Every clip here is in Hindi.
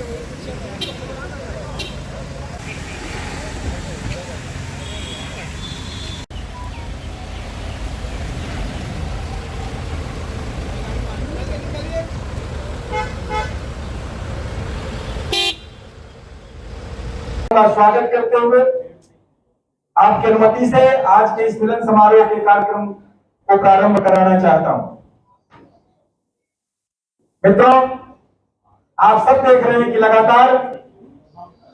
का स्वागत करते हुए आपकी अनुमति से आज के इस मिलन समारोह के कार्यक्रम को प्रारंभ कराना चाहता हूं। मित्रों, आप सब देख रहे हैं कि लगातार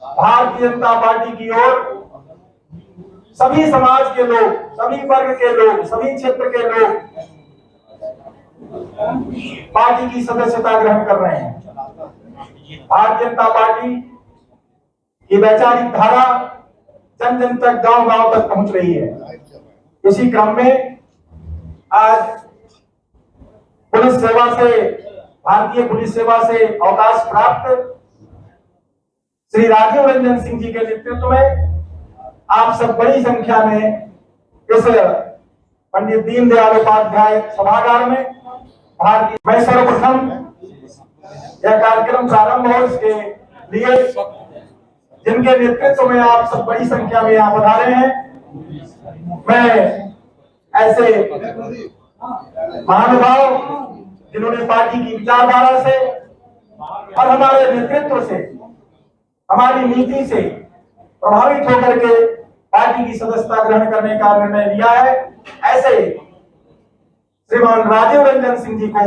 भारतीय जनता पार्टी की ओर सभी समाज के लोग, सभी वर्ग के लोग, सभी क्षेत्र के लोग पार्टी की सदस्यता ग्रहण कर रहे हैं। भारतीय जनता पार्टी की वैचारिक धारा जन जन तक, गांव गांव तक पहुंच रही है। इसी क्रम में आज पुलिस सेवा से, भारतीय पुलिस सेवा से अवकाश प्राप्त श्री राजीव रंजन सिंह जी के नेतृत्व में आप सब बड़ी संख्या में इस पंडित दीनदयाल उपाध्याय सभागार में भारतीय मैं सर्वप्रथम यह कार्यक्रम प्रारंभ हो इसके लिए जिनके नेतृत्व में आप सब बड़ी संख्या में यहाँ पधारे हैं, मैं ऐसे महानुभाव जिन्होंने पार्टी की विचारधारा से और हमारे नेतृत्व से, हमारी नीति से प्रभावित होकर के पार्टी की सदस्यता ग्रहण करने का निर्णय लिया है, ऐसे श्रीमान राजीव रंजन सिंह जी को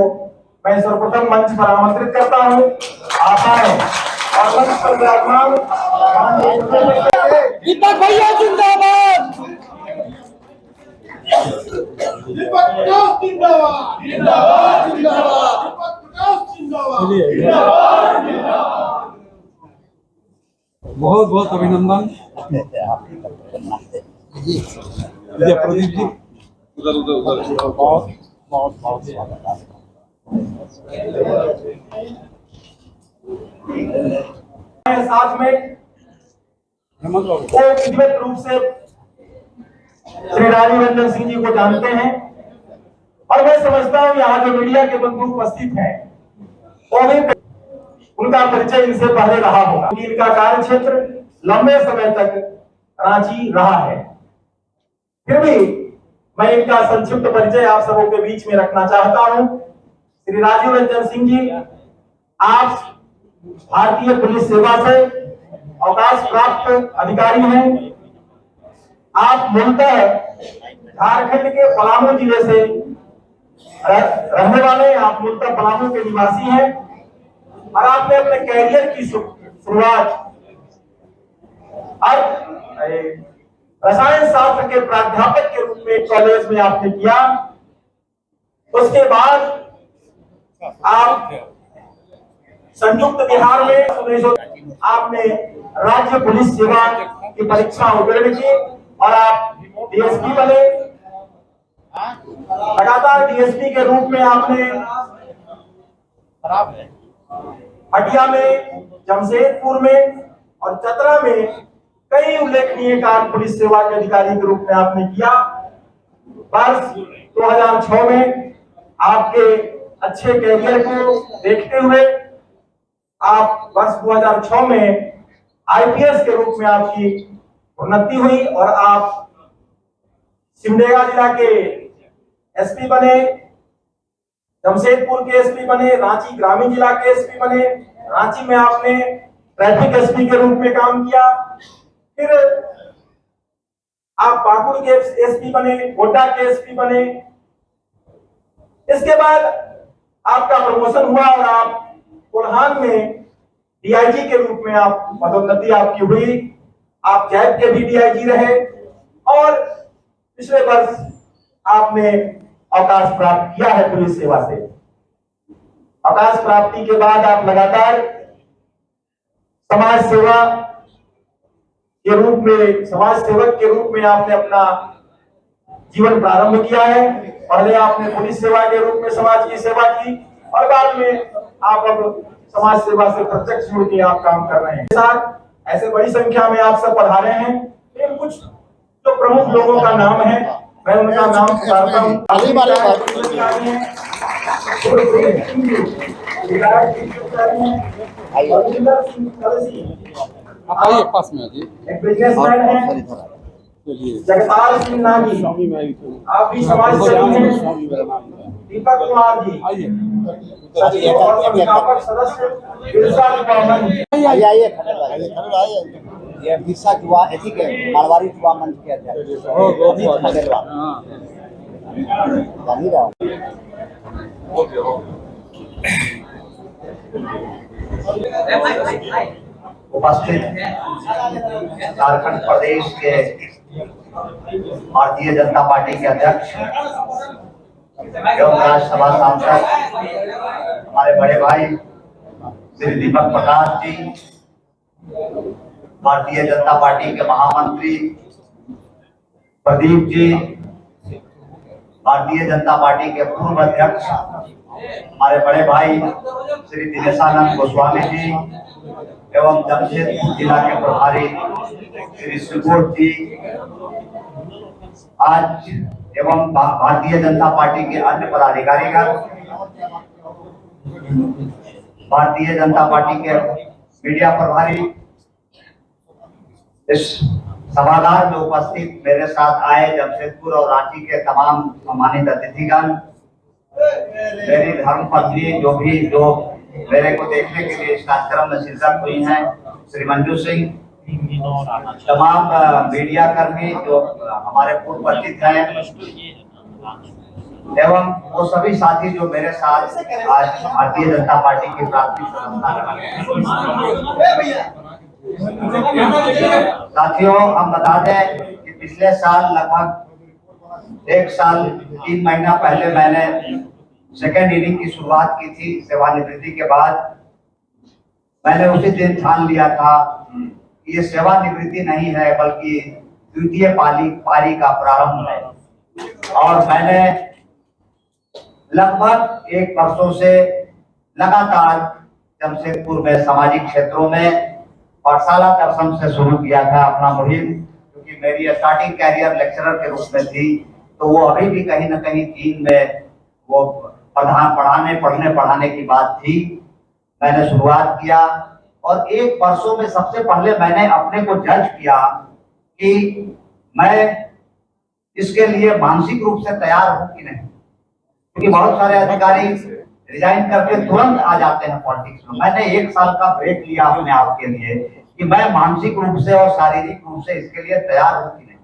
मैं सर्वप्रथम मंच पर आमंत्रित करता हूँ। आप आए और मंच पर विराजमान दीपक भैया जिंदाबाद, दीपक प्रकाश जिंदाबाद, जिंदाबाद जिंदाबाद, दीपक प्रकाश जिंदाबाद। बहुत बहुत अभिनंदन। प्रदीप जी बहुत स्वागत। साथ में वो व्यक्तिगत रूप से श्री राजीव रंजन सिंह जी को जानते हैं और मैं समझता हूं यहाँ जो मीडिया के बंधु उपस्थित हैं वो भी उनका परिचय इनसे पहले रहा होगा। इनका कार्य क्षेत्र लंबे समय तक रांची रहा है, फिर भी मैं इनका संक्षिप्त परिचय आप सबों के बीच में रखना चाहता हूं। श्री राजीव रंजन सिंह जी, आप भारतीय पुलिस सेवा से अवकाश प्राप्त अधिकारी हैं। आप मूलतः झारखंड के पलामू जिले से रहने वाले, आप मूलतः पलामू के निवासी हैं और आपने अपने कैरियर की शुरुआत अब रसायन शास्त्र के प्राध्यापक के रूप में कॉलेज में आपने किया। उसके बाद आप संयुक्त बिहार में आपने राज्य पुलिस सेवा की परीक्षा उत्तीर्ण की और आप डीएसपी बने। लगातार डीएसपी के रूप में आपने हटिया में, जमशेदपुर में और चतरा में कई उल्लेखनीय कार्य पुलिस सेवा के अधिकारी के रूप में आपने किया। वर्ष 2006 में आपके अच्छे कैरियर को देखते हुए आप वर्ष 2006 में आईपीएस के रूप में आपकी उन्नति हुई और आप सिमडेगा जिला के एसपी बने, जमशेदपुर के एसपी बने, रांची ग्रामीण जिला के एसपी बने। रांची में आपने ट्रैफिक एसपी के रूप में काम किया। फिर आप पाकुड़ के एसपी बने, गोड्डा के एसपी बने। इसके बाद आपका प्रमोशन हुआ और आप कोल्हान में डीआईजी के रूप में आप पदोन्नति आपकी हुई। आप जैब के भी डीआईजी रहे और पिछले वर्ष आपने अवकाश प्राप्त किया है पुलिस सेवा से। अवकाश प्राप्ति के बाद आप लगातार समाज सेवा के रूप में, समाज सेवक के रूप में आपने अपना जीवन प्रारंभ किया है। पहले आपने पुलिस सेवा के रूप में समाज की सेवा की और बाद में आप अब समाज सेवा से प्रत्यक्ष जुड़ के आप काम कर रहे हैं। साथ ऐसे बड़ी संख्या में आप सब पधारे हैं। लेकिन कुछ जो प्रमुख लोगों का नाम है मैं उनका नाम पुकारता हूँ। आप आइए पास में आइए। एक बिजनेसमैन है चलिए। जगतार सिंह नागी, आप भी समाज सेवी हैं। दीपक कुमार जी, आइए सचिव और संस्थापक सदस्य बिरसा युवा मंच। आइए ये बिरसा युवा एथी के मारवाड़ी युवा मंच के अध्यक्ष अमित खंडेलवाल हाँ जान ही रहा हूं। उपस्थित झारखंड प्रदेश के भारतीय जनता पार्टी के अध्यक्ष एवं राज्यसभा सांसद हमारे बड़े भाई श्री दीपक प्रकाश जी, भारतीय जनता पार्टी के महामंत्री प्रदीप जी, भारतीय जनता पार्टी के पूर्व अध्यक्ष हमारे बड़े भाई श्री दिनेशानंद गोस्वामी जी एवं जमशेदपुर जिला के प्रभारी श्री सुबोध जी, आज एवं भारतीय जनता पार्टी के अन्य पदाधिकारीगण, भारतीय जनता पार्टी के मीडिया प्रभारी, इस सभागार में उपस्थित मेरे साथ आए जमशेदपुर और रांची के तमाम सम्मानित अतिथिगण, मेरी धर्मपत्नी जो मेरे को देखने के लिए इस कार्यक्रम में शिरकत हुई हैं, श्री मंजू सिंह, तमाम मीडिया कर्मी जो हमारे पूर्व परिचित हैं एवं वो सभी साथी जो मेरे साथ आज भारतीय जनता पार्टी की प्राथमिक साथियों, हम बता दें कि पिछले साल लगभग 1 साल 3 महीना पहले मैंने सेकेंड इनिंग की शुरुआत की थी। सेवानिवृत्ति के बाद मैंने उसी दिन ठान लिया था कि ये सेवानिवृत्ति नहीं है बल्कि द्वितीय पारी का प्रारंभ है, और मैंने लगभग 1 वर्षों से लगातार जमशेदपुर में सामाजिक क्षेत्रों में पाठशाला दर्शन से शुरू किया था अपना मुहिम, क्योंकि मेरी स्टार्टिंग कैरियर लेक्चरर के रूप में थी, तो वो अभी भी कहीं न कहीं चीन में वो पढ़ाने की बात थी। मैंने शुरुआत किया और 1 वर्षों में सबसे पहले मैंने अपने को जज किया कि मैं इसके लिए मानसिक रूप से तैयार हूं कि नहीं, क्योंकि बहुत सारे अधिकारी रिजाइन करके तुरंत आ जाते हैं पॉलिटिक्स में। मैंने 1 साल का ब्रेक लिया अपने आप के लिए कि मैं मानसिक रूप से और शारीरिक रूप से इसके लिए तैयार हूं कि नहीं,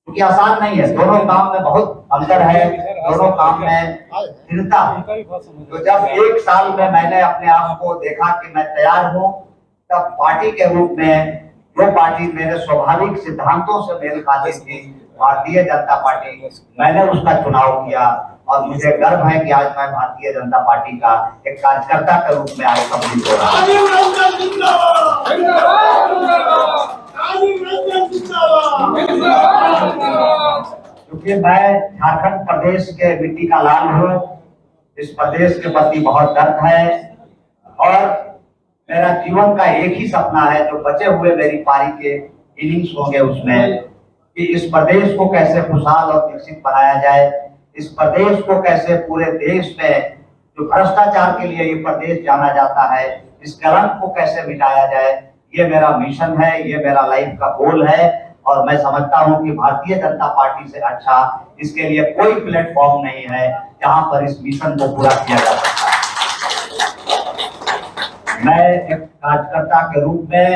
क्योंकि आसान नहीं है। दोनों काम में बहुत अंतर है, दोनों काम में भिन्नता है। तो जब 1 साल में मैंने अपने आप को देखा कि मैं तैयार हूं, तब पार्टी के रूप में जो पार्टी मेरे स्वाभाविक सिद्धांतों से मेल खाती थी, भारतीय जनता पार्टी, मैंने उसका चुनाव किया और मुझे गर्व है कि आज मैं भारतीय जनता पार्टी का एक कार्यकर्ता के रूप में आज सम्मिलित हो रहा हूं। क्योंकि मैं झारखंड प्रदेश के मिट्टी का लाल हूँ, इस प्रदेश के प्रति बहुत दर्द है और मेरा जीवन का एक ही सपना है जो बचे हुए मेरी पारी के इनिंग्स होंगे उसमें, कि इस प्रदेश को कैसे खुशहाल और विकसित बनाया जाए, इस प्रदेश को कैसे पूरे देश में जो भ्रष्टाचार के लिए ये प्रदेश जाना जाता है, इस कलंक को कैसे मिटाया जाए। ये मेरा मिशन है, ये मेरा लाइफ का गोल है और मैं समझता हूं कि भारतीय जनता पार्टी से अच्छा इसके लिए कोई प्लेटफॉर्म नहीं है जहां पर इस मिशन को पूरा किया जा सकता है। मैं एक कार्यकर्ता के रूप में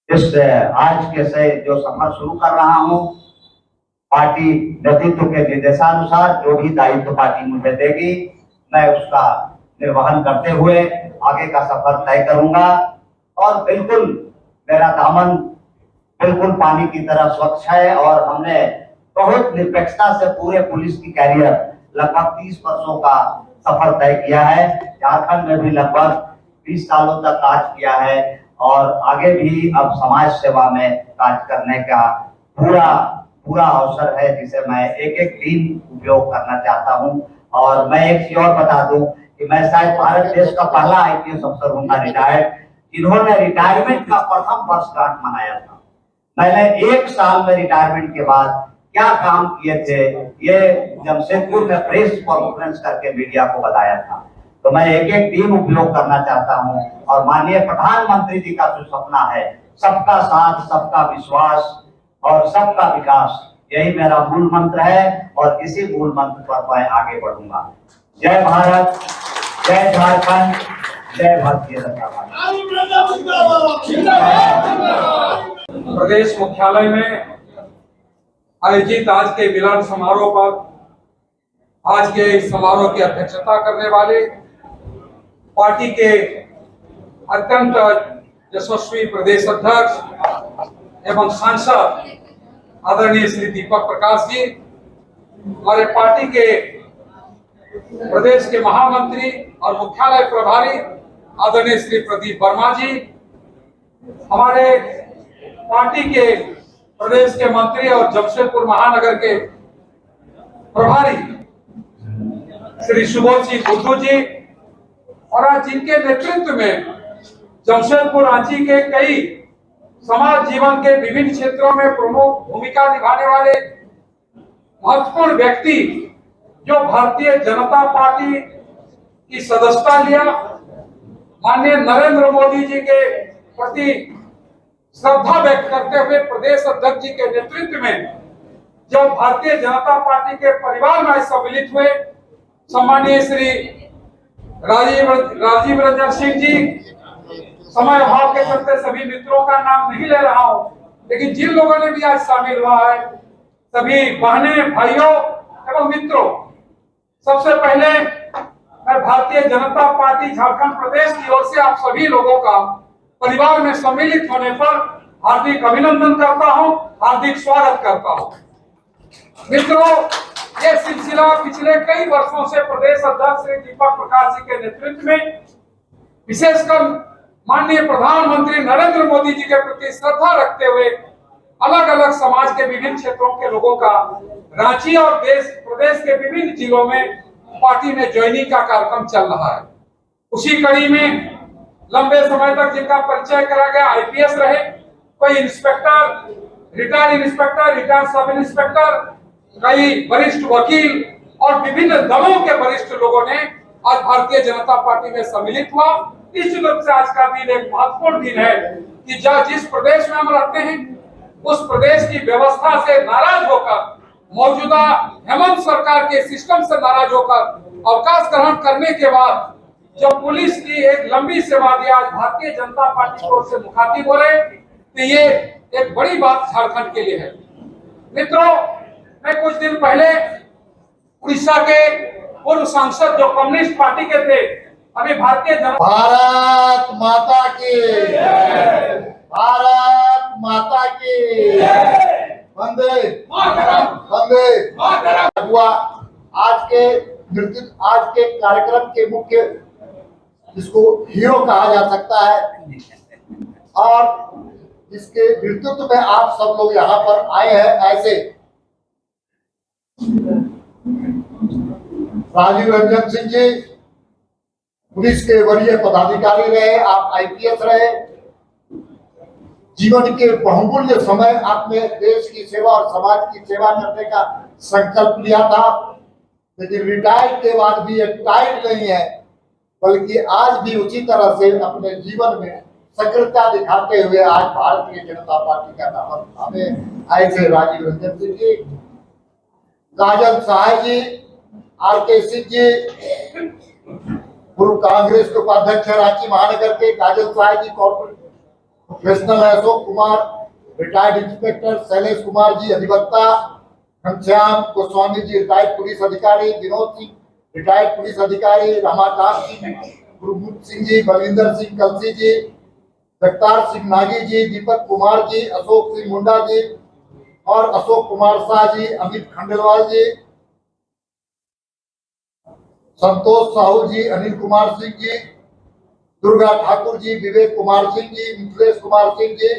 इस आज के से जो सफर शुरू कर रहा हूं, पार्टी नेतृत्व के निर्देशानुसार जो भी दायित्व पार्टी मुझे देगी मैं उसका निर्वहन करते हुए आगे का सफर तय करूंगा। और बिल्कुल मेरा दामन बिल्कुल पानी की तरह स्वच्छ है और हमने बहुत निरपेक्षता से पूरे पुलिस की कैरियर लगभग 30 वर्षों का सफर तय किया है। झारखंड में भी लगभग 20 सालों तक कार्य किया है और आगे भी अब समाज सेवा में कार्य करने का पूरा अवसर है, जिसे मैं एक दिन उपयोग करना चाहता हूं। और मैं एक चीज और बता दूं कि मैं शायद भारत देश का पहला IPS अफसर हूंगा रिटायर्ड जिन्होंने रिटायरमेंट का प्रथम वर्षगांठ मनाया था। मैंने 1 साल में रिटायरमेंट के बाद क्या काम किए थे, ये जमशेदपुर में प्रेस कॉन्फ्रेंस करके मीडिया को बताया था। तो मैं एक एक टीम उपयोग करना चाहता हूं और माननीय प्रधानमंत्री जी का जो सपना है, सबका साथ, सबका विश्वास और सबका विकास, यही मेरा मूल मंत्र है और इसी मूल मंत्र पर मैं आगे बढ़ूंगा। जय भारत, जय झारखंड, जय भारतीय जनता पार्टी। प्रदेश मुख्यालय में आयोजित आज के मिलन समारोह पर आज के इस समारोह की अध्यक्षता करने वाले पार्टी के अत्यंत यशस्वी प्रदेश अध्यक्ष एवं सांसद आदरणीय श्री दीपक प्रकाश जी, हमारे पार्टी के प्रदेश के महामंत्री और मुख्यालय प्रभारी आदरणीय श्री प्रदीप वर्मा जी, हमारे पार्टी के प्रदेश के मंत्री और जमशेदपुर महानगर के प्रभारी श्री सुबोध सिंह गुड्डू जी, और आज जिनके नेतृत्व में जमशेदपुर रांची के कई समाज जीवन के विभिन्न क्षेत्रों में प्रमुख भूमिका निभाने वाले महत्वपूर्ण व्यक्ति जो भारतीय जनता पार्टी की सदस्यता लिया, माननीय नरेंद्र मोदी जी के प्रति श्रद्धा व्यक्त करते हुए प्रदेश अध्यक्ष जी के नेतृत्व में जब भारतीय जनता पार्टी के परिवार में सम्मिलित हुए, सम्माननीय श्री राजीव रंजन सिंह जी, समय अभाव के चलते सभी मित्रों का नाम नहीं ले रहा हूं, लेकिन जिन लोगों ने भी आज शामिल हुआ है, सभी बहनें, भाइयों एवं मित्रों, सबसे पहले मैं भारतीय जनता पार्टी झारखंड प्रदेश की ओर से आप सभी लोगों का परिवार में सम्मिलित होने पर हार्दिक अभिनंदन करता हूं, हार्दिक स्वागत करता हूं। मित्रों, ये सिलसिला पिछले कई वर्षों से प्रदेश अध्यक्ष श्री दीपक प्रकाश जी के नेतृत्व में, विशेषकर माननीय प्रधानमंत्री नरेंद्र मोदी जी के प्रति श्रद्धा रखते हुए अलग अलग समाज के विभिन्न क्षेत्रों के लोगों का रांची और प्रदेश के विभिन्न जिलों में पार्टी में ज्वाइनिंग का कार्यक्रम चल रहा है। उसी कड़ी में लंबे समय तक जिनका परिचय करा गया, आईपीएस रहे, कोई inspector, retired inspector, retired sub inspector, कई वरिष्ठ वकील और विभिन्न दलों के वरिष्ठ लोगों ने आज भारतीय जनता पार्टी में सम्मिलित हुआ। निश्चित रूप से आज का दिन एक महत्वपूर्ण दिन है कि जिस प्रदेश में हम रहते हैं उस प्रदेश की व्यवस्था से नाराज होकर, मौजूदा हेमंत सरकार के सिस्टम से नाराज होकर अवकाश ग्रहण करने के बाद जब पुलिस की एक लंबी सेवा दी आज भारतीय जनता पार्टी की ओर से मुखातिब हो रहे, तो ये एक बड़ी बात झारखंड के लिए है। मित्रों, मैं कुछ दिन पहले उड़ीसा के पूर्व सांसद जो कम्युनिस्ट पार्टी के थे, अभी भारतीय जनता भारत माता की, भारत माता की, वंदे वंदे हुआ। आज के कार्यक्रम के मुख्य, जिसको हीरो कहा जा सकता है, और इसके नेतृत्व में आप सब लोग यहाँ पर आए हैं। ऐसे राजीव रंजन सिंह जी पुलिस के वरीय पदाधिकारी रहे, आप आईपीएस रहे, जीवन के बहुमूल्य समय आपने देश की सेवा और समाज की सेवा करने का संकल्प लिया था, लेकिन रिटायर्ड के बाद भी एक टाइट नहीं है, बल्कि आज भी उसी तरह से अपने जीवन में सक्रियता दिखाते हुए आज भारतीय जनता पार्टी का नाम हमें आए थे राजीव रंजन सिंह जी, काजल सहाय जी, आरके सिंह जी, पूर्व कांग्रेस के उपाध्यक्ष रांची महानगर के Kajal Sahay ji, corporate professional Ashok Kumar, retired inspector Shailesh Kumar ji, अधिवक्ता घनश्याम गोस्वामी जी, रिटायर्ड पुलिस अधिकारी, विनोद सिंह रिटायर्ड पुलिस अधिकारी, रमाकांत सिंह, गुरमुख सिंह जी, बलविंदर सिंह कलसी जी, जगतार सिंह नागी जी, दीपक कुमार जी, अशोक सिंह मुंडा जी और अशोक कुमार शाह जी, अमित खंडेलवाल जी, संतोष साहू जी, अनिल कुमार सिंह जी, दुर्गा ठाकुर जी, विवेक कुमार सिंह जी, मिथिलेश कुमार सिंह जी,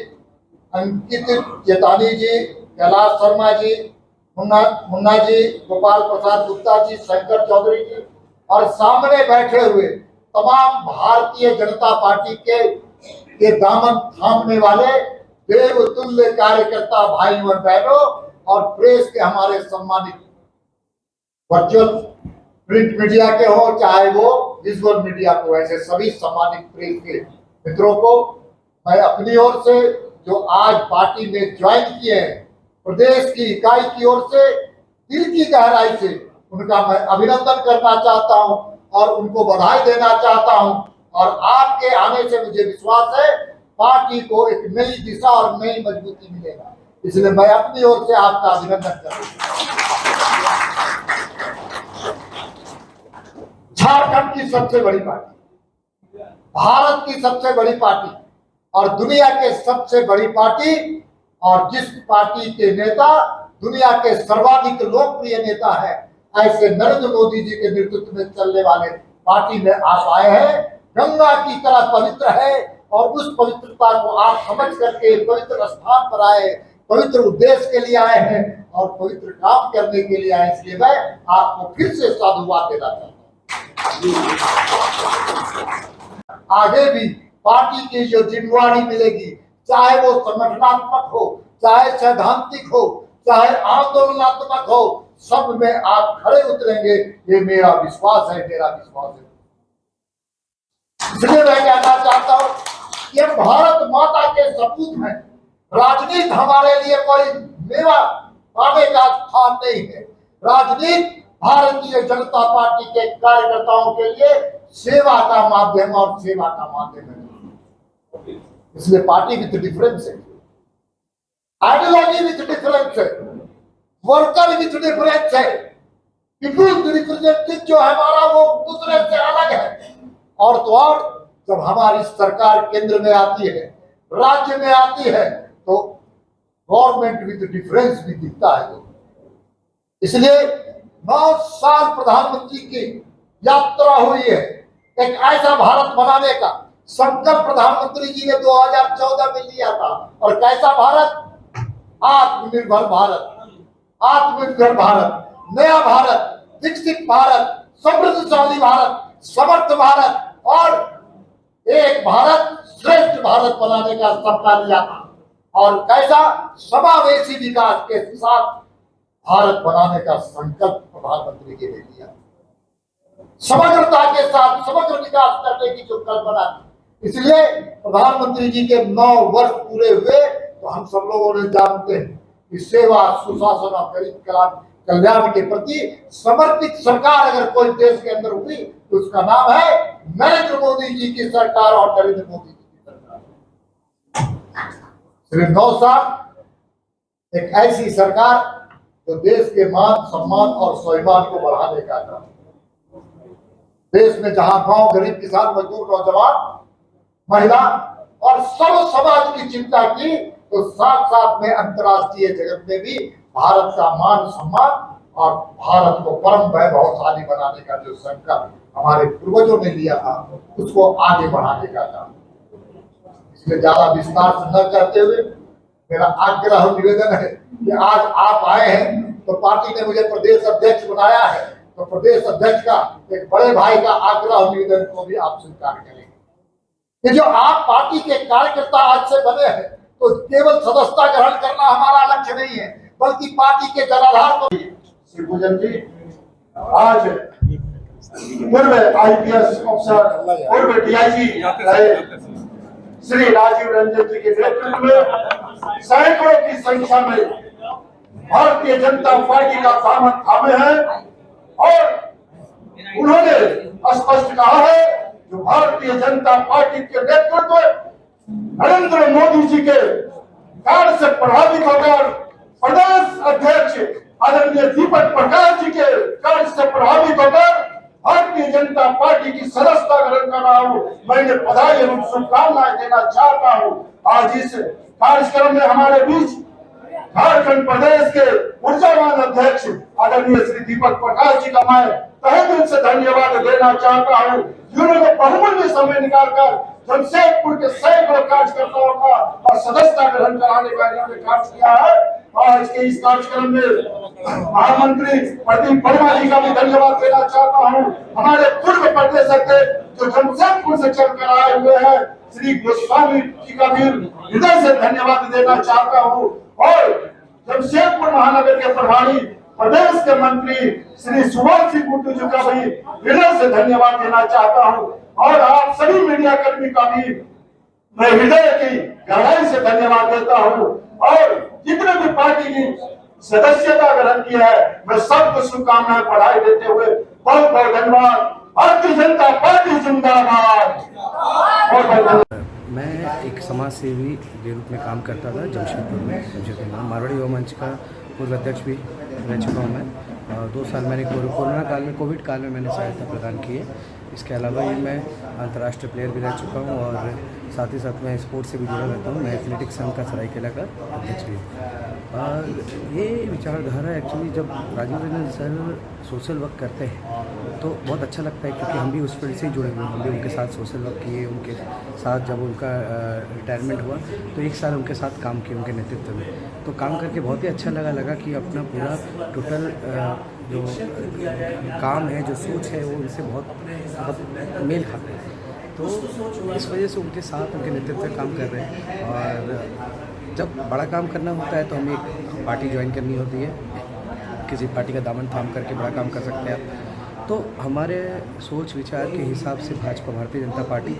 अंकित चेतानी जी, कैलाश शर्मा जी, मुन्ना जी, गोपाल प्रसाद गुप्ता जी, शंकर चौधरी जी और सामने बैठे हुए तमाम भारतीय जनता पार्टी के दामन थामने वाले देवतुल्य कार्यकर्ता भाइयों और बहनों, और प्रेस के हमारे सम्मानित वर्चुअल प्रिंट मीडिया के हो चाहे वो विजुअल मीडिया को, ऐसे सभी सम्मानित प्रेस के मित्रों को मैं अपनी ओर से जो आज पार्टी में ज्वाइन किए हैं, प्रदेश की इकाई की ओर से दिल की गहराई से उनका मैं अभिनंदन करना चाहता हूं और उनको बधाई देना चाहता हूं। और आपके आने से मुझे विश्वास है पार्टी को एक नई दिशा और नई मजबूती मिलेगा, इसलिए मैं अपनी ओर से आपका अभिनंदन करूंगा। झारखंड की सबसे बड़ी पार्टी, भारत की सबसे बड़ी पार्टी और दुनिया के सबसे बड़ी पार्टी, और जिस पार्टी के नेता दुनिया के सर्वाधिक लोकप्रिय नेता है, ऐसे नरेंद्र मोदी जी के नेतृत्व में चलने वाले पार्टी में आप आए हैं। गंगा की तरह पवित्र है और उस पवित्रता को आप समझ करके पवित्र स्थान पर आए, पवित्र उद्देश्य के लिए आए हैं और पवित्र काम करने के लिए आए, इसलिए मैं आपको फिर से साधुवाद देना चाहता हूँ। आगे भी पार्टी की जो जिम्मेवारी मिलेगी, चाहे वो संगठनात्मक हो, चाहे सैद्धांतिक हो, चाहे आंदोलनात्मक हो, सब में आप खड़े उतरेंगे, ये मेरा विश्वास है, मेरा विश्वास है। इसलिए मैं कहना चाहता हूं कि हम भारत माता के सपूत हैं। राजनीति हमारे लिए कोई मेवा पाने का स्थान नहीं है। राजनीति भारतीय जनता पार्टी के कार्यकर्ताओं के लिए सेवा का माध्यम और सेवा का माध्यम है। इसलिए पार्टी विथ डिफरेंस है, आइडियोलॉजी विथ डिफरेंस है, वर्कर विथ डिफरेंस है, पीपुल्स रिप्रेजेंटेटिव जो हमारा वो दूसरे से अलग है। और तो और जब हमारी सरकार केंद्र में आती है, राज्य में आती है, तो गवर्नमेंट विथ डिफरेंस भी दिखता है। इसलिए 9 साल प्रधानमंत्री की यात्रा हुई है, एक ऐसा भारत बनाने का संकल्प प्रधानमंत्री जी ने 2014 में लिया था। और कैसा भारत? आत्मनिर्भर भारत, आत्मनिर्भर भारत, नया भारत, विकसित भारत, समृद्धशाली भारत, समर्थ भारत और एक भारत श्रेष्ठ भारत बनाने का सपना लिया था। और कैसा समावेशी विकास के साथ भारत बनाने का संकल्प प्रधानमंत्री जी ने लिया, समग्रता के साथ समग्र विकास करने की जो कल्पना थी। इसलिए प्रधानमंत्री जी के 9 वर्ष पूरे हुए तो हम सब लोगों ने जानते हैं कि सेवा, सुशासन और गरीब कल्याण के प्रति समर्पित सरकार अगर कोई देश के अंदर हुई तो उसका नाम है नरेंद्र मोदी जी की सरकार और नरेंद्र मोदी जी की सरकार। सिर्फ 9 साल एक ऐसी सरकार जो देश के मान सम्मान और स्वाभिमान को बढ़ाने का काम, देश में जहां गांव गरीब किसान मजदूर नौजवान महिला और सब समाज की चिंता की, तो साथ साथ में अंतर्राष्ट्रीय जगत में भी भारत का मान सम्मान और भारत को परम वैभवशाली बनाने का जो संकल्प हमारे पूर्वजों ने लिया था, उसको आगे बढ़ाने का काम। इसलिए ज्यादा विस्तार से न करते हुए मेरा आग्रह और निवेदन है कि आज आप आए हैं तो पार्टी ने मुझे प्रदेश अध्यक्ष बनाया है, तो प्रदेश अध्यक्ष का एक बड़े भाई का आग्रह और निवेदन को भी आप स्वीकार करेंगे कि जो आप पार्टी के कार्यकर्ता आज से बने हैं, तो केवल सदस्यता ग्रहण करना हमारा लक्ष्य नहीं है, बल्कि पार्टी के जनाधार को। श्री पूजन जी, आज पूर्व आईपीएस अफसर, पूर्व डीआईजी श्री राजीव रंजन जी के नेतृत्व में सैकड़ों की संख्या में भारतीय जनता पार्टी का दामन थामे हैं और उन्होंने स्पष्ट कहा है जो भारतीय जनता पार्टी के नेतृत्व नरेंद्र मोदी जी के कार्य से प्रभावित होकर प्रदेश अध्यक्ष आदरणीय दीपक प्रकाश जी के कार्य से प्रभावित होकर भारतीय जनता पार्टी की सदस्यता ग्रहण कर रहा हूँ। मैं बधाई एवं शुभकामनाएं देना चाहता हूँ। आज इस कार्यक्रम में हमारे बीच झारखंड प्रदेश के ऊर्जावान अध्यक्ष आदरणीय श्री दीपक प्रकाश जी का मैं तहे दिल से धन्यवाद देना चाहता हूँ, जिन्होंने बहुमूल्य समय निकालकर जमशेदपुर के सैकड़ों कार्यकर्ताओं का और सदस्यता ग्रहण कराने का इन्होंने कार्य किया है। आज के इस कार्यक्रम में महामंत्री प्रदीप वर्मा जी का भी धन्यवाद देना चाहता हूँ। हमारे पूर्व प्रदेश अध्यक्ष जो जमशेदपुर से चलकर आए हुए हैं श्री गोस्वामी जी का भी हृदय से धन्यवाद देना चाहता हूँ। और जमशेदपुर महानगर के प्रभारी प्रदेश के मंत्री श्री सुभाष सिंह गुड्डू जी का भी हृदय से धन्यवाद देना चाहता हूं और आप सभी मीडिया कर्मी का भी मैं हृदय की गहराई से धन्यवाद देता हूं और जितने भी पार्टी की सदस्यता ग्रहण की है मैं सबको शुभकामनाएं बधाई देते हुए बहुत बहुत धन्यवाद। भारतीय जनता पार्टी जिंदाबाद। बहुत बहुत धन्यवाद। मैं एक समाज सेवी के रूप में काम करता था जमशेदपुर में मारवाड़ी युवा मंच का पूर्व अध्यक्ष भी रह चुका हूँ मैं। 2 साल मैंने कोरोना काल में कोविड काल में मैंने सहायता प्रदान की है। इसके अलावा ही मैं अंतर्राष्ट्रीय प्लेयर भी रह चुका हूँ और साथ ही साथ मैं स्पोर्ट्स से भी जुड़ा रहता हूँ। मैं एथलेटिक्स संघ का सरायकेला का अध्यक्ष भी हूँ। और ये विचारधारा एक्चुअली जब Rajiv Ranjan sir social work करते हैं तो बहुत अच्छा लगता है, क्योंकि हम भी उस फील्ड से ही जुड़े हुए हैं। हम भी उनके साथ सोशल वर्क किए, उनके साथ जब उनका रिटायरमेंट हुआ तो 1 साल उनके साथ काम किए उनके नेतृत्व में। तो काम करके बहुत ही अच्छा लगा कि अपना पूरा टोटल जो काम है, जो सोच है, वो उनसे बहुत मेल खाता है। तो इस वजह से उनके साथ उनके नेतृत्व में काम कर रहे हैं। और जब बड़ा काम करना होता है तो हमें एक पार्टी ज्वाइन करनी होती है। किसी पार्टी का दामन थाम करके बड़ा काम कर सकते हैं आप। तो हमारे सोच विचार के हिसाब से भाजपा, भारतीय जनता पार्टी,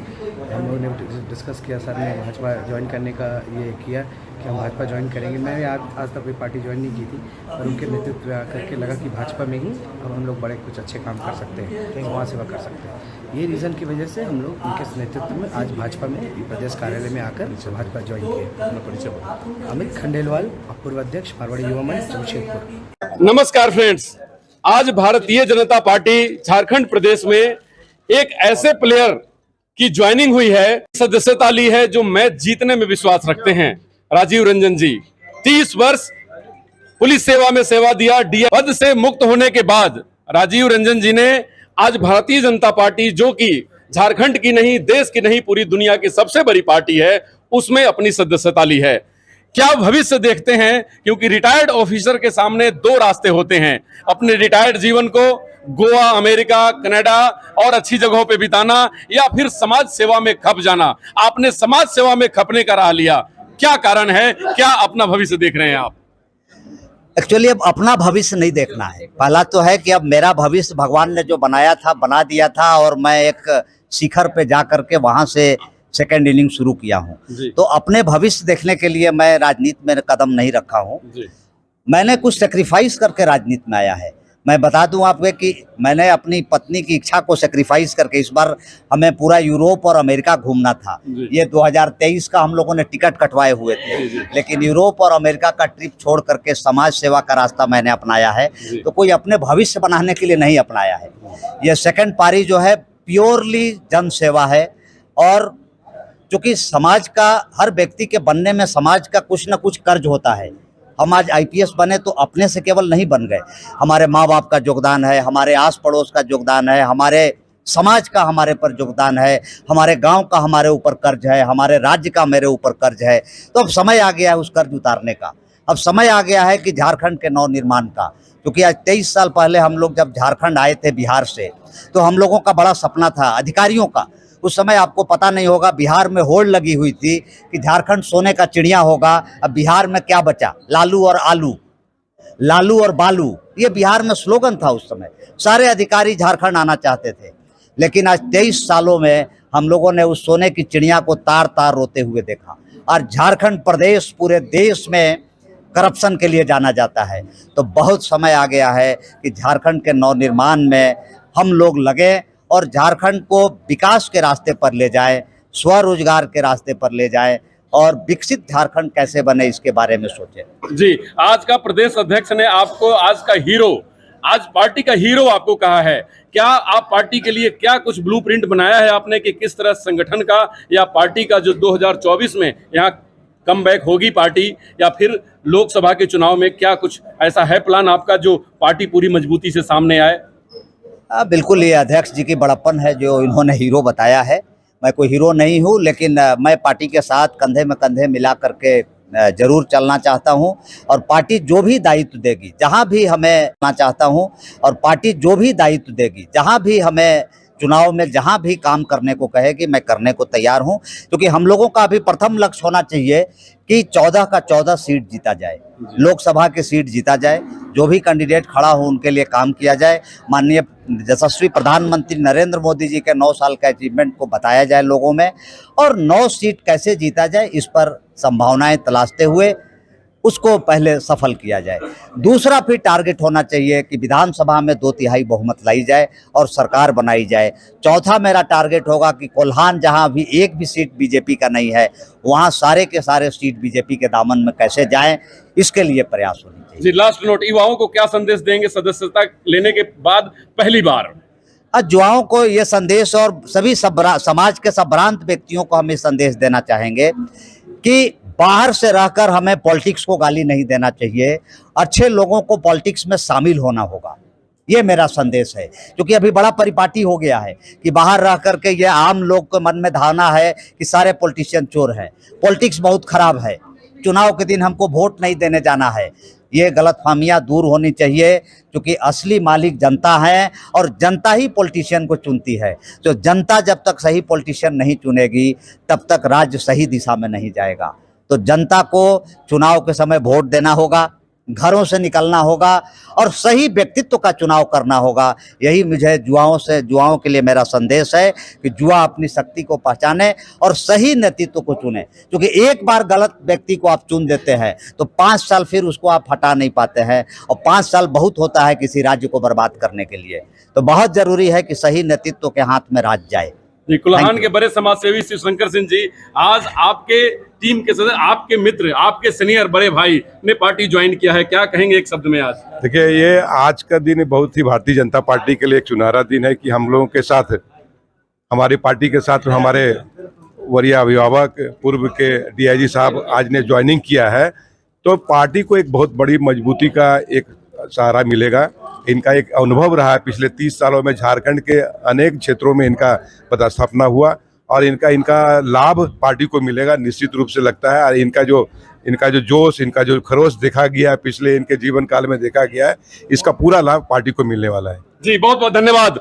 हम लोगों ने डिस्कस किया, सर ने भाजपा ज्वाइन करने का ये किया कि हम भाजपा ज्वाइन करेंगे। मैंने आज तक कोई पार्टी ज्वाइन नहीं की थी और उनके नेतृत्व में आकर के लगा कि भाजपा में ही अब हम लोग बड़े कुछ अच्छे काम कर सकते हैं, समाज सेवा कर सकते हैं। ये रीज़न की वजह से हम लोग उनके नेतृत्व में आज भाजपा में प्रदेश कार्यालय में आकर भाजपा ज्वाइन किए। अमित खंडेलवाल, पूर्व अध्यक्ष, मारवाड़ी युवा मंच, जमशेदपुर। नमस्कार फ्रेंड्स, आज भारतीय जनता पार्टी झारखंड प्रदेश में एक ऐसे प्लेयर की ज्वाइनिंग हुई है, सदस्यता ली है जो मैच जीतने में विश्वास रखते हैं। राजीव रंजन जी 30 वर्ष पुलिस सेवा में सेवा दिया। डीएम पद से मुक्त होने के बाद राजीव रंजन जी ने आज भारतीय जनता पार्टी, जो कि झारखंड की नहीं, देश की नहीं, पूरी दुनिया की सबसे बड़ी पार्टी है, उसमें अपनी सदस्यता ली है। क्या भविष्य देखते हैं? क्योंकि रिटायर्ड ऑफिसर के सामने 2 रास्ते होते हैं, अपने रिटायर्ड जीवन को गोवा, अमेरिका, कनाडा और अच्छी जगहों पे बिताना, या फिर समाज सेवा में खप जाना। आपने समाज सेवा में खपने का राह लिया, क्या कारण है? क्या अपना भविष्य देख रहे हैं आप? एक्चुअली अब अपना भविष्य नहीं देखना है। पहला तो है कि अब मेरा भविष्य भगवान ने जो बनाया था, बना दिया था, और मैं एक शिखर पे जा करके वहां से सेकेंड इनिंग शुरू किया हूँ। तो अपने भविष्य देखने के लिए मैं राजनीति में कदम नहीं रखा हूँ। मैंने कुछ सेक्रीफाइस करके राजनीति में आया है। मैं बता दूं आपको कि मैंने अपनी पत्नी की इच्छा को सेक्रीफाइस करके, इस बार हमें पूरा यूरोप और अमेरिका घूमना था। ये 2023 का हम लोगों ने टिकट कटवाए हुए थे, लेकिन यूरोप और अमेरिका का ट्रिप छोड़ करके समाज सेवा का रास्ता मैंने अपनाया है। तो कोई अपने भविष्य बनाने के लिए नहीं अपनाया है। ये सेकंड पारी जो है प्योरली जन सेवा है। और चूँकि समाज का, हर व्यक्ति के बनने में समाज का कुछ न कुछ कर्ज होता है। हम आज आईपीएस बने तो अपने से केवल नहीं बन गए, हमारे माँ बाप का योगदान है, हमारे आस पड़ोस का योगदान है, हमारे समाज का हमारे पर योगदान है, हमारे गांव का हमारे ऊपर कर्ज है, हमारे राज्य का मेरे ऊपर कर्ज है। तो अब समय आ गया है उस कर्ज उतारने का। अब समय आ गया है कि झारखंड के नव निर्माण का। क्योंकि आज 23 साल पहले हम लोग जब झारखंड आए थे बिहार से, तो हम लोगों का बड़ा सपना था, अधिकारियों का। उस समय आपको पता नहीं होगा, बिहार में होड़ लगी हुई थी कि झारखंड सोने का चिड़िया होगा। अब बिहार में क्या बचा? लालू और आलू, लालू और बालू, ये बिहार में स्लोगन था उस समय। सारे अधिकारी झारखंड आना चाहते थे। लेकिन आज 23 सालों में हम लोगों ने उस सोने की चिड़िया को तार तार रोते हुए देखा। और झारखंड प्रदेश पूरे देश में करप्शन के लिए जाना जाता है। तो बहुत समय आ गया है कि झारखंड के नवनिर्माण में हम लोग लगे और झारखंड को विकास के रास्ते पर ले जाएं, स्वरोजगार के रास्ते पर ले जाएं और विकसित झारखंड कैसे बने इसके बारे में सोचें। जी, आज का प्रदेश अध्यक्ष ने आपको आज का हीरो, आज पार्टी का हीरो आपको कहा है। क्या आप पार्टी के लिए क्या कुछ ब्लूप्रिंट बनाया है आपने कि किस तरह संगठन का या पार्टी का जो 2024 में यहाँ कमबैक होगी पार्टी, या फिर लोकसभा के चुनाव में क्या कुछ ऐसा है प्लान आपका जो पार्टी पूरी मजबूती से सामने आए? बिल्कुल, ये अध्यक्ष जी की बड़प्पन है जो इन्होंने हीरो बताया है। मैं कोई हीरो नहीं हूँ, लेकिन मैं पार्टी के साथ कंधे में कंधे मिला करके जरूर चलना चाहता हूं। और पार्टी जो भी दायित्व देगी, जहां भी हमें ना चाहता हूं, और पार्टी जो भी दायित्व देगी, जहां भी हमें चुनाव में जहां भी काम करने को कहेगी मैं करने को तैयार हूं, क्योंकि हम लोगों का अभी प्रथम लक्ष्य होना चाहिए कि 14 का 14 सीट जीता जाए, लोकसभा की सीट जीता जाए, जो भी कैंडिडेट खड़ा हो उनके लिए काम किया जाए, माननीय यशस्वी प्रधानमंत्री नरेंद्र मोदी जी के 9 साल का अचीवमेंट को बताया जाए लोगों में, और 9 सीट कैसे जीता जाए इस पर संभावनाएं तलाशते हुए उसको पहले सफल किया जाए। दूसरा फिर टारगेट होना चाहिए कि विधानसभा में 2/3 बहुमत लाई जाए और सरकार बनाई जाए। चौथा मेरा टारगेट होगा कि कोल्हान जहां भी एक भी सीट बीजेपी का नहीं है वहां सारे के सारे सीट बीजेपी के दामन में कैसे जाएं, इसके लिए प्रयास होने चाहिए। जी, लास्ट नोट, युवाओं को क्या संदेश देंगे सदस्यता लेने के बाद पहली बार? युवाओं को ये संदेश और सभी समाज के संभ्रांत व्यक्तियों को हम ये संदेश देना चाहेंगे कि बाहर से रहकर हमें पॉलिटिक्स को गाली नहीं देना चाहिए, अच्छे लोगों को पॉलिटिक्स में शामिल होना होगा, ये मेरा संदेश है। क्योंकि अभी बड़ा परिपाटी हो गया है कि बाहर रह करके ये आम लोग के मन में धारणा है कि सारे पॉलिटिशियन चोर हैं। पॉलिटिक्स बहुत खराब है, चुनाव के दिन हमको वोट नहीं देने जाना है, ये गलतफहमियां दूर होनी चाहिए, क्योंकि असली मालिक जनता है और जनता ही पॉलिटिशियन को चुनती है। तो जनता जब तक सही पॉलिटिशियन नहीं चुनेगी तब तक राज्य सही दिशा में नहीं जाएगा। तो जनता को चुनाव के समय वोट देना होगा, घरों से निकलना होगा और सही व्यक्तित्व का चुनाव करना होगा। यही मुझे युवाओं के लिए मेरा संदेश है कि युवा अपनी शक्ति को पहचाने और सही नेतृत्व को चुने, क्योंकि एक बार गलत व्यक्ति को आप चुन देते हैं तो 5 साल फिर उसको आप हटा नहीं पाते हैं, और 5 साल बहुत होता है किसी राज्य को बर्बाद करने के लिए। तो बहुत जरूरी है कि सही नेतृत्व के हाथ में राज जाए। जी, कोल्हान के बड़े समाज सेवी शिवशंकर सिंह जी, आज आपके टीम के सदस्य, आपके मित्र, आपके सीनियर बड़े भाई ने पार्टी ज्वाइन किया है, क्या कहेंगे एक शब्द में? आज देखिए, ये आज का दिन बहुत ही भारतीय जनता पार्टी के लिए एक सुनहरा दिन है कि हम लोगों के साथ, हमारी पार्टी के साथ हमारे वरीय अभिभावक पूर्व के डीआईजी साहब आज ने ज्वाइनिंग किया है, तो पार्टी को एक बहुत बड़ी मजबूती का एक सहारा मिलेगा। इनका एक अनुभव रहा है, पिछले 30 सालों में झारखंड के अनेक क्षेत्रों में इनका पदस्थापना हुआ और इनका लाभ पार्टी को मिलेगा निश्चित रूप से लगता है। और इनका जो जोश, इनका जो खरोश देखा गया है, पिछले इनके जीवन काल में देखा गया है, इसका पूरा लाभ पार्टी को मिलने वाला है। जी, बहुत बहुत धन्यवाद।